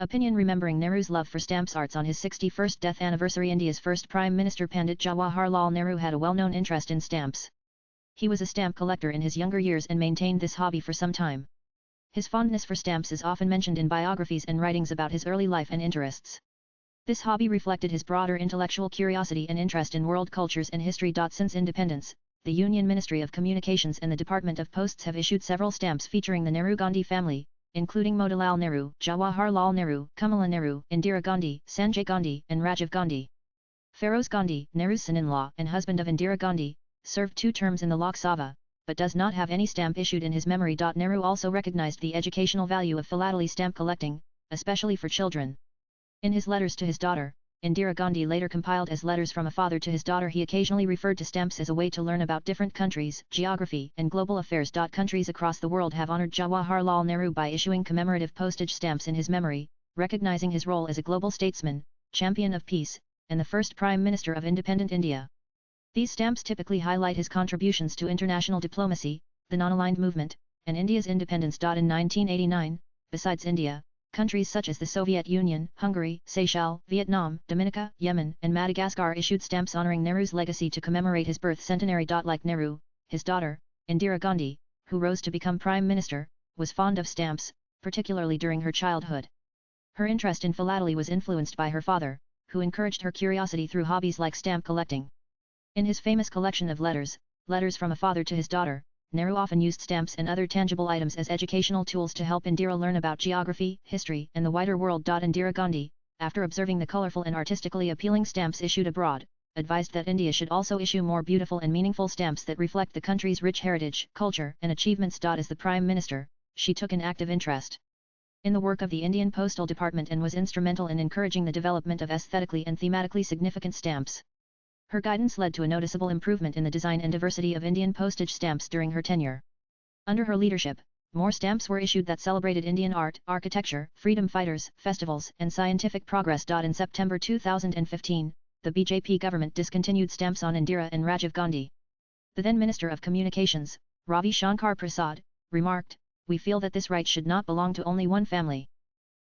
Opinion remembering Nehru's love for stamps arts on his 61st death anniversary. India's first Prime Minister Pandit Jawaharlal Nehru had a well-known interest in stamps. He was a stamp collector in his younger years and maintained this hobby for some time. His fondness for stamps is often mentioned in biographies and writings about his early life and interests. This hobby reflected his broader intellectual curiosity and interest in world cultures and history. Since independence, the Union Ministry of Communications and the Department of Posts have issued several stamps featuring the Nehru-Gandhi family, including Motilal Nehru, Jawaharlal Nehru, Kamala Nehru, Indira Gandhi, Sanjay Gandhi, and Rajiv Gandhi. Feroz Gandhi, Nehru's son-in-law and husband of Indira Gandhi, served 2 terms in the Lok Sabha, but does not have any stamp issued in his memory. Nehru also recognized the educational value of philately stamp collecting, especially for children. In his letters to his daughter, Indira Gandhi later compiled as Letters from a Father to his daughter, he occasionally referred to stamps as a way to learn about different countries, geography, and global affairs. Countries across the world have honored Jawaharlal Nehru by issuing commemorative postage stamps in his memory, recognizing his role as a global statesman, champion of peace, and the first Prime Minister of independent India. These stamps typically highlight his contributions to international diplomacy, the non-aligned movement, and India's independence. In 1989, besides India, countries such as the Soviet Union, Hungary, Seychelles, Vietnam, Dominica, Yemen, and Madagascar issued stamps honoring Nehru's legacy to commemorate his birth centenary. Like Nehru, his daughter, Indira Gandhi, who rose to become Prime Minister, was fond of stamps, particularly during her childhood. Her interest in philately was influenced by her father, who encouraged her curiosity through hobbies like stamp collecting. In his famous collection of letters, Letters from a Father to his Daughter, Nehru often used stamps and other tangible items as educational tools to help Indira learn about geography, history, and the wider world. Indira Gandhi, after observing the colorful and artistically appealing stamps issued abroad, advised that India should also issue more beautiful and meaningful stamps that reflect the country's rich heritage, culture, and achievements. As the Prime Minister, she took an active interest in the work of the Indian Postal Department and was instrumental in encouraging the development of aesthetically and thematically significant stamps. Her guidance led to a noticeable improvement in the design and diversity of Indian postage stamps during her tenure. Under her leadership, more stamps were issued that celebrated Indian art, architecture, freedom fighters, festivals, and scientific progress. In September 2015, the BJP government discontinued stamps on Indira and Rajiv Gandhi. The then Minister of Communications, Ravi Shankar Prasad, remarked, "We feel that this right should not belong to only one family.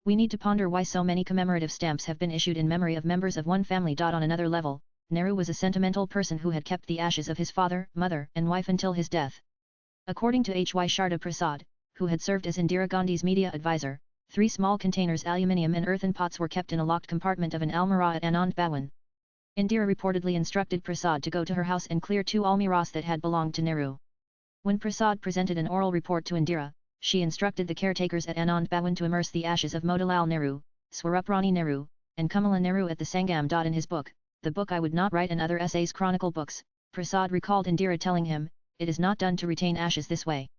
We need to ponder why so many commemorative stamps have been issued in memory of members of one family." On another level, Nehru was a sentimental person who had kept the ashes of his father, mother, and wife until his death. According to H.Y. Sharda Prasad, who had served as Indira Gandhi's media advisor, 3 small containers, aluminium and earthen pots, were kept in a locked compartment of an almirah at Anand Bhawan. Indira reportedly instructed Prasad to go to her house and clear 2 almirahs that had belonged to Nehru. When Prasad presented an oral report to Indira, she instructed the caretakers at Anand Bhawan to immerse the ashes of Motilal Nehru, Swaruprani Nehru, and Kamala Nehru at the Sangam. In his book, The Book I Would Not Write and Other Essays Chronicle Books, Prasad recalled Indira telling him, "It is not done to retain ashes this way."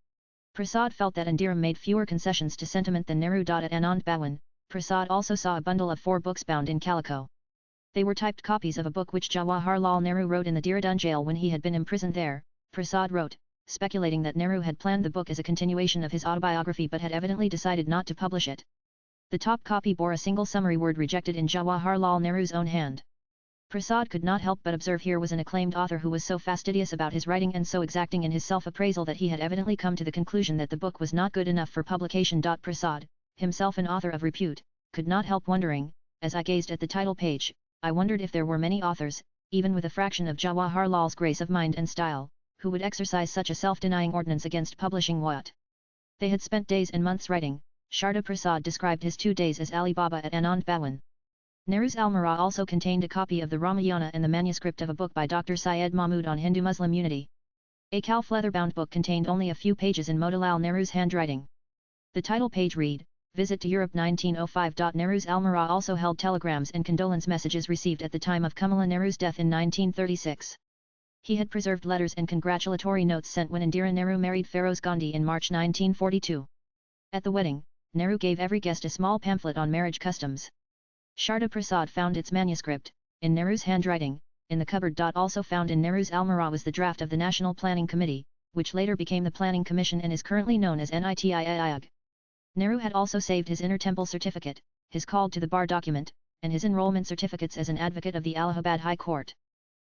Prasad felt that Indira made fewer concessions to sentiment than Nehru. At Anand Bhawan, Prasad also saw a bundle of 4 books bound in calico. They were typed copies of a book which Jawaharlal Nehru wrote in the Dehradun jail when he had been imprisoned there, Prasad wrote, speculating that Nehru had planned the book as a continuation of his autobiography but had evidently decided not to publish it. The top copy bore a single summary word rejected in Jawaharlal Nehru's own hand. Prasad could not help but observe here was an acclaimed author who was so fastidious about his writing and so exacting in his self-appraisal that he had evidently come to the conclusion that the book was not good enough for publication. Prasad, himself an author of repute, could not help wondering, as I gazed at the title page, I wondered if there were many authors, even with a fraction of Jawaharlal's grace of mind and style, who would exercise such a self-denying ordinance against publishing what they had spent days and months writing. Sharda Prasad described his 2 days as Alibaba at Anand Bhawan. Nehru's almirah also contained a copy of the Ramayana and the manuscript of a book by Dr. Syed Mahmud on Hindu-Muslim unity. A calf leather-bound book contained only a few pages in Motilal Nehru's handwriting. The title page read, Visit to Europe 1905. Nehru's almirah also held telegrams and condolence messages received at the time of Kamala Nehru's death in 1936. He had preserved letters and congratulatory notes sent when Indira Nehru married Feroz Gandhi in March 1942. At the wedding, Nehru gave every guest a small pamphlet on marriage customs. Sharda Prasad found its manuscript, in Nehru's handwriting, in the cupboard. Also found in Nehru's almirah was the draft of the National Planning Committee, which later became the Planning Commission and is currently known as NITI Aayog. Nehru had also saved his Inner Temple certificate, his call to the bar document, and his enrollment certificates as an advocate of the Allahabad High Court.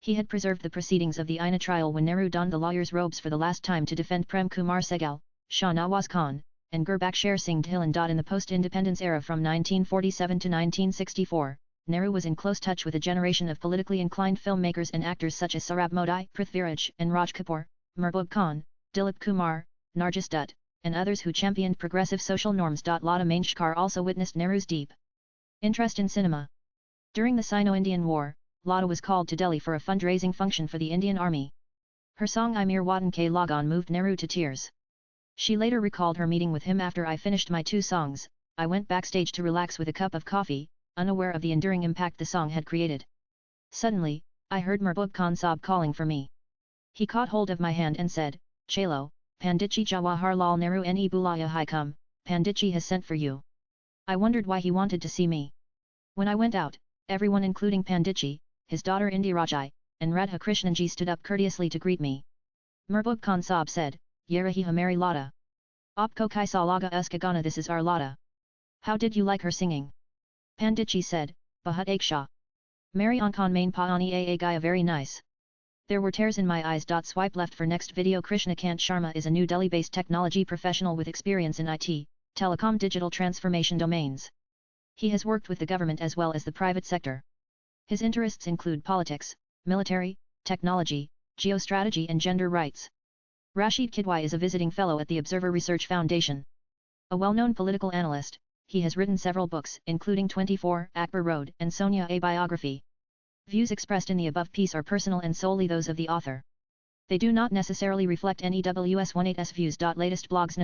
He had preserved the proceedings of the Aina trial when Nehru donned the lawyer's robes for the last time to defend Prem Kumar Sehgal, Shah Nawaz Khan, and Gurbaksh Sher Singh Dhillon. In the post-independence era from 1947 to 1964, Nehru was in close touch with a generation of politically inclined filmmakers and actors such as Sarab Modi, Prithviraj and Raj Kapoor, Mehboob Khan, Dilip Kumar, Nargis Dutt, and others who championed progressive social norms. Lata Mangeshkar also witnessed Nehru's deep interest in cinema. During the Sino-Indian War, Lata was called to Delhi for a fundraising function for the Indian Army. Her song I Mere Watan Ke Lagan moved Nehru to tears. She later recalled her meeting with him after I finished my 2 songs. I went backstage to relax with a cup of coffee, unaware of the enduring impact the song had created. Suddenly, I heard Mehboob Khan Saab calling for me. He caught hold of my hand and said, "Chalo, Panditji Jawaharlal Nehru ne bulaya hai come, Panditji has sent for you." I wondered why he wanted to see me. When I went out, everyone including Panditji, his daughter Indirajai, and Radha Krishnanji stood up courteously to greet me. Mehboob Khan Saab said, "Ye rahi hamari Lata. Aapko kaisa laga uska gana, this is our Lata. How did you like her singing?" Panditji said, "Bahut aksha. Mary Ankhan main paani aa gaya, very nice." There were tears in my eyes. Swipe left for next video. Krishna Kant Sharma is a New Delhi-based technology professional with experience in IT, telecom digital transformation domains. He has worked with the government as well as the private sector. His interests include politics, military, technology, geostrategy and gender rights. Rashid Kidwai is a visiting fellow at the Observer Research Foundation. A well-known political analyst, he has written several books including 24, Akbar Road and Sonia A Biography. Views expressed in the above piece are personal and solely those of the author. They do not necessarily reflect NEWS18's views. Latest blogs.